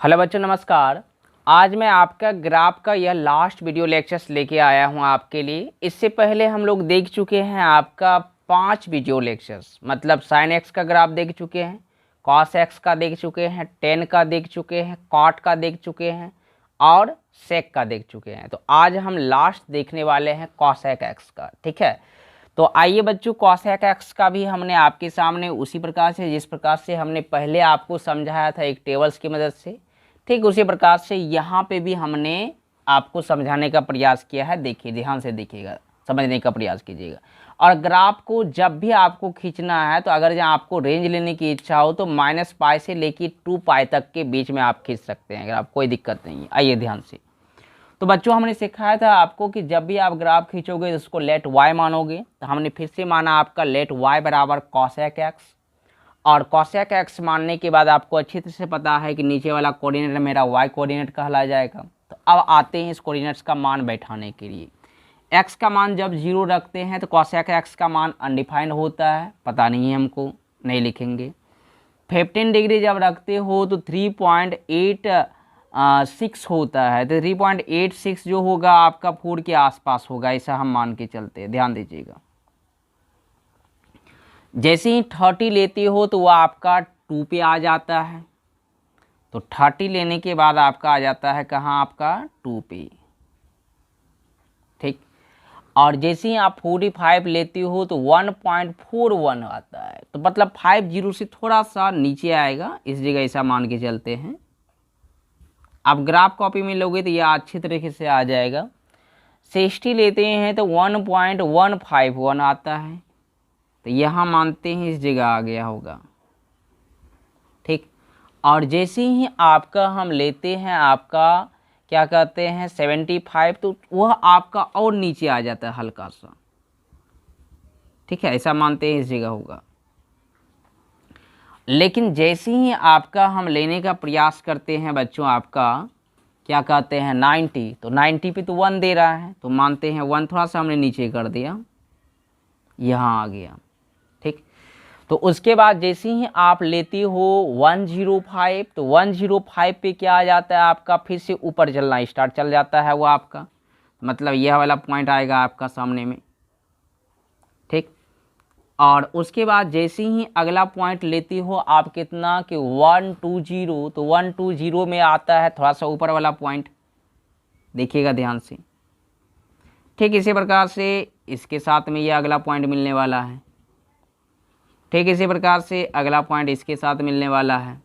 Hello बच्चों, नमस्कार। आज मैं आपका ग्राफ का यह लास्ट वीडियो लेक्चर्स लेके आया हूं आपके लिए। इससे पहले हम लोग देख चुके हैं आपका 5 वीडियो लेक्चर्स, मतलब साइन एक्स का ग्राफ देख चुके हैं, कॉस एक्स का देख चुके हैं, टेन का देख चुके हैं, कॉट का देख चुके हैं और सेक का देख चुके हैं। तो आज हम लास्ट देखने वाले हैं कॉसेक एक्स का। ठीक है, तो आइए बच्चों, कॉसेक एक्स का भी हमने आपके सामने उसी प्रकार से, जिस प्रकार से हमने पहले आपको समझाया था एक टेबल्स की मदद से, ठीक उसी प्रकार से यहाँ पे भी हमने आपको समझाने का प्रयास किया है। देखिए, ध्यान से देखिएगा, समझने का प्रयास कीजिएगा। और ग्राफ को जब भी आपको खींचना है तो अगर जहाँ आपको रेंज लेने की इच्छा हो तो -π से लेकर 2π तक के बीच में आप खींच सकते हैं, अगर आप कोई दिक्कत नहीं है। आइए ध्यान से। तो बच्चों, हमने सिखाया था आपको कि जब भी आप ग्राफ खींचोगे तो उसको लेट y मानोगे। तो हमने फिर से माना आपका लेट y बराबर कॉसेक एक्स, और कॉसेक एक्स मानने के बाद आपको अच्छी तरह से पता है कि नीचे वाला कोऑर्डिनेट मेरा y कोऑर्डिनेट कहला जाएगा। तो अब आते हैं इस कोऑर्डिनेट्स का मान बैठाने के लिए। x का मान जब 0 रखते हैं तो कॉसेक एक्स का मान अनडिफाइंड होता है, पता नहीं है हमको, नहीं लिखेंगे। 15 डिग्री जब रखते हो तो 3.86 होता है, तो 3.86 जो होगा आपका 4 के आसपास होगा, ऐसा हम मान के चलते हैं, ध्यान दीजिएगा। जैसे ही 30 लेते हो तो वह आपका 2 पे आ जाता है, तो 30 लेने के बाद आपका आ जाता है कहाँ, आपका 2 पे। ठीक, और जैसे ही आप 45 लेते हो तो 1.41 आता है, तो मतलब 50 से थोड़ा सा नीचे आएगा, इस जगह ऐसा मान के चलते हैं। आप ग्राफ कॉपी में लोगे तो यह अच्छी तरीके से आ जाएगा। 60 लेते हैं तो 1.151 आता है, तो यहाँ मानते हैं इस जगह आ गया होगा। ठीक, और जैसे ही आपका हम लेते हैं आपका क्या कहते हैं 75, तो वह आपका और नीचे आ जाता है हल्का सा। ठीक है, ऐसा मानते हैं इस जगह होगा। लेकिन जैसे ही आपका हम लेने का प्रयास करते हैं बच्चों, आपका क्या कहते हैं 90, तो 90 पे तो 1 दे रहा है, तो मानते हैं 1 थोड़ा सा हमने नीचे कर दिया, यहाँ आ गया। ठीक, तो उसके बाद जैसे ही आप लेते हो 105, तो 105 पे क्या आ जाता है आपका, फिर से ऊपर चलना स्टार्ट चल जाता है वो आपका, मतलब यह वाला पॉइंट आएगा आपका सामने में। ठीक, और उसके बाद जैसे ही अगला पॉइंट लेते हो आप कितना कि 120, तो 120 में आता है थोड़ा सा ऊपर वाला पॉइंट, देखिएगा ध्यान से। ठीक, इसी प्रकार से इसके साथ में यह अगला पॉइंट मिलने वाला है। ठीक, इसी प्रकार से अगला पॉइंट इसके साथ मिलने वाला है,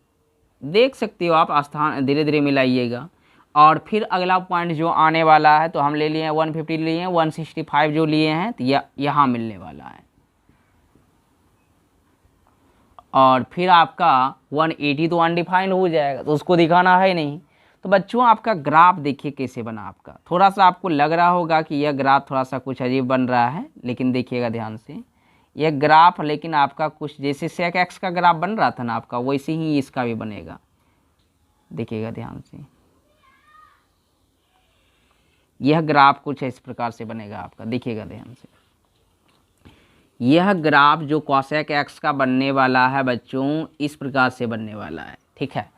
देख सकते हो आप, स्थान धीरे धीरे मिलाइएगा। और फिर अगला पॉइंट जो आने वाला है, तो हम ले लिए हैं 150 लिए हैं, 165 जो लिए हैं, तो यहाँ मिलने वाला है। और फिर आपका 180 तो अनडिफाइंड हो जाएगा, तो उसको दिखाना है नहीं। तो बच्चों, आपका ग्राफ देखिए कैसे बना आपका। थोड़ा सा आपको लग रहा होगा कि यह ग्राफ थोड़ा सा कुछ अजीब बन रहा है, लेकिन देखिएगा ध्यान से, यह ग्राफ लेकिन आपका कुछ जैसे सेक एक्स का ग्राफ बन रहा था ना आपका, वैसे ही इसका भी बनेगा, देखिएगा ध्यान से। यह ग्राफ कुछ इस प्रकार से बनेगा आपका, देखिएगा ध्यान से। यह ग्राफ जो कॉसेक एक्स का बनने वाला है बच्चों, इस प्रकार से बनने वाला है। ठीक है,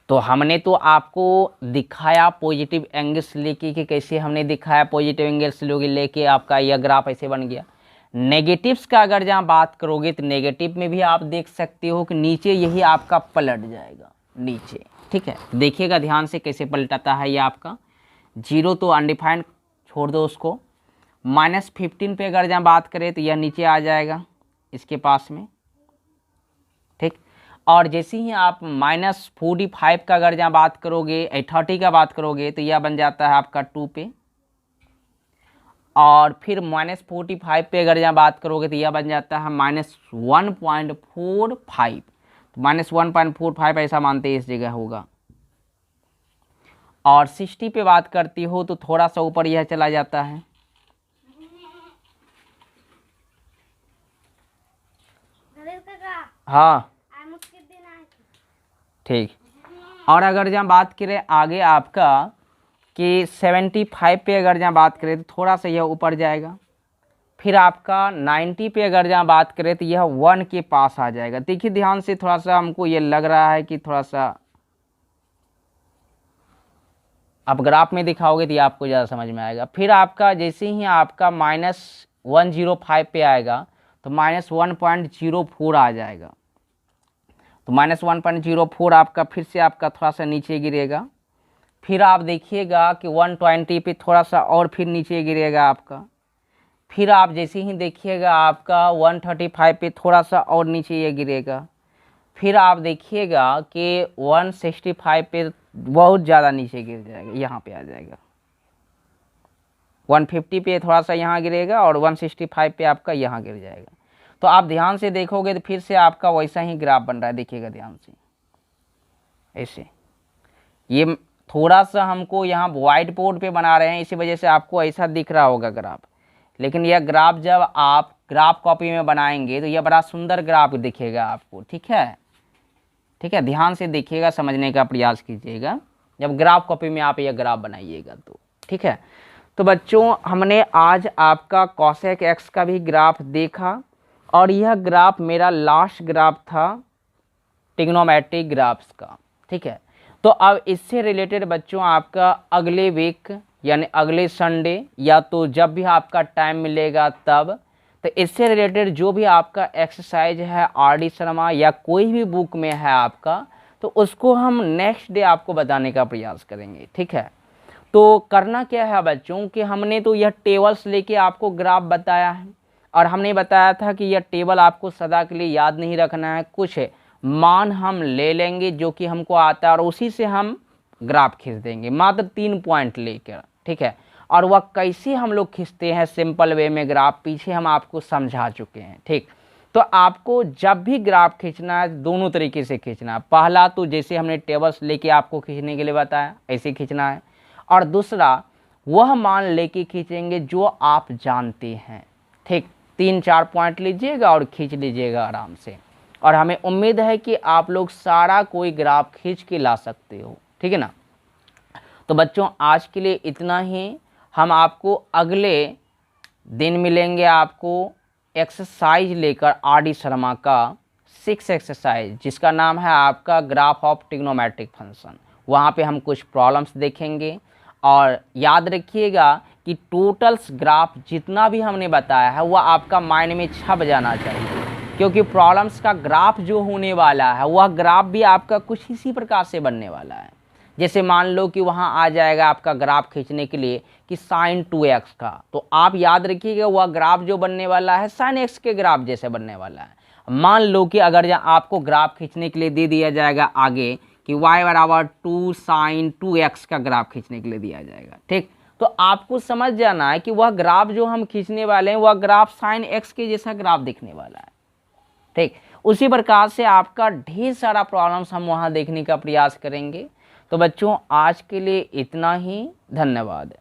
तो हमने तो आपको दिखाया पॉजिटिव एंगल्स लेके कि कैसे हमने दिखाया पॉजिटिव एंगल्स लेके आपका यह ग्राफ ऐसे बन गया। नेगेटिव्स का अगर जहाँ बात करोगे तो नेगेटिव में भी आप देख सकते हो कि नीचे यही आपका पलट जाएगा नीचे। ठीक है, देखिएगा ध्यान से कैसे पलटाता है ये आपका। 0 तो अनडिफाइंड छोड़ दो उसको। -15 पे अगर जहाँ बात करें तो यह नीचे आ जाएगा इसके पास में। ठीक, और जैसे ही आप -45 का अगर जहाँ बात करोगे, 30 का बात करोगे, तो यह बन जाता है आपका 2 पे। और फिर -45 पे अगर जहाँ बात करोगे तो यह बन जाता है -1.45, तो -1.45 ऐसा मानते हैं इस जगह होगा। और 60 पे बात करती हो तो थोड़ा सा ऊपर यह चला जाता है। हाँ, ठीक, और अगर जहाँ बात करें आगे आपका कि 75 पे अगर जहाँ बात करें तो थोड़ा सा यह ऊपर जाएगा। फिर आपका 90 पे अगर जहाँ बात करें तो यह 1 के पास आ जाएगा। देखिए ध्यान से, थोड़ा सा हमको ये लग रहा है कि थोड़ा सा आप ग्राफ में दिखाओगे तो ये आपको ज़्यादा समझ में आएगा। फिर आपका जैसे ही आपका -105 पे आएगा तो -1.04 आ जाएगा, तो -1.04 आपका फिर से आपका थोड़ा सा नीचे गिरेगा। फिर आप देखिएगा कि 120 पे थोड़ा सा और फिर नीचे गिरेगा आपका। फिर आप जैसे ही देखिएगा आपका 135 पे थोड़ा सा और नीचे ये गिरेगा। फिर आप देखिएगा कि 165 पे बहुत ज़्यादा नीचे गिर जाएगा, यहाँ पे आ जाएगा। 150 पे थोड़ा सा यहाँ गिरेगा और 165 पे आपका यहाँ गिर जाएगा। तो आप ध्यान से देखोगे तो फिर से आपका वैसा ही ग्राफ बन रहा है, देखिएगा ध्यान से ऐसे। ये थोड़ा सा हमको यहाँ व्हाइट बोर्ड पे बना रहे हैं, इसी वजह से आपको ऐसा दिख रहा होगा ग्राफ, लेकिन यह ग्राफ जब आप ग्राफ कॉपी में बनाएंगे तो यह बड़ा सुंदर ग्राफ दिखेगा आपको। ठीक है, ठीक है, ध्यान से देखिएगा, समझने का प्रयास कीजिएगा जब ग्राफ कॉपी में आप यह ग्राफ बनाइएगा तो। ठीक है, तो बच्चों हमने आज आपका कॉसेक एक्स का भी ग्राफ देखा और यह ग्राफ मेरा लास्ट ग्राफ था ट्रिग्नोमेट्रिक ग्राफ्स का। ठीक है, तो अब इससे रिलेटेड बच्चों आपका अगले वीक यानी अगले संडे या तो जब भी आपका टाइम मिलेगा तब, तो इससे रिलेटेड जो भी आपका एक्सरसाइज है आर.डी. शर्मा या कोई भी बुक में है आपका, तो उसको हम नेक्स्ट डे आपको बताने का प्रयास करेंगे। ठीक है, तो करना क्या है बच्चों कि हमने तो यह टेबल्स लेके आपको ग्राफ बताया है और हमने बताया था कि यह टेबल आपको सदा के लिए याद नहीं रखना है, कुछ मान हम ले लेंगे जो कि हमको आता है और उसी से हम ग्राफ खींच देंगे मात्र 3 पॉइंट लेकर। ठीक है, और वह कैसे हम लोग खींचते हैं सिंपल वे में ग्राफ पीछे हम आपको समझा चुके हैं। ठीक, तो आपको जब भी ग्राफ खींचना है दोनों तरीके से खींचना है। पहला तो जैसे हमने टेबल्स लेके आपको खींचने के लिए बताया ऐसे खींचना है, और दूसरा वह मान लेके खींचेंगे जो आप जानते हैं। ठीक, 3-4 पॉइंट लीजिएगा और खींच लीजिएगा आराम से, और हमें उम्मीद है कि आप लोग सारा कोई ग्राफ खींच के ला सकते हो। ठीक है ना, तो बच्चों आज के लिए इतना ही। हम आपको अगले दिन मिलेंगे आपको एक्सरसाइज लेकर आर.डी. शर्मा का 6 एक्सरसाइज जिसका नाम है आपका ग्राफ ऑफ ट्रिग्नोमेट्रिक फंक्शन। वहाँ पे हम कुछ प्रॉब्लम्स देखेंगे और याद रखिएगा कि टोटल्स ग्राफ जितना भी हमने बताया है वह आपका माइंड में छप जाना चाहिए, क्योंकि प्रॉब्लम्स का ग्राफ जो होने वाला है वह ग्राफ भी आपका कुछ इसी प्रकार से बनने वाला है। जैसे मान लो कि वहाँ आ जाएगा आपका ग्राफ खींचने के लिए कि sin 2x का, तो आप याद रखिएगा वह ग्राफ जो बनने वाला है sin x के ग्राफ जैसे बनने वाला है। मान लो कि अगर आपको ग्राफ खींचने के लिए दे दिया जाएगा आगे कि y बराबर 2 sin 2x का ग्राफ खींचने के लिए दिया जाएगा। ठीक, तो आपको समझ जाना है कि वह ग्राफ जो हम खींचने वाले हैं वह ग्राफ sin x के जैसा ग्राफ दिखने वाला है। ठीक, उसी प्रकार से आपका ढेर सारा प्रॉब्लम्स हम वहाँ देखने का प्रयास करेंगे। तो बच्चों आज के लिए इतना ही, धन्यवाद।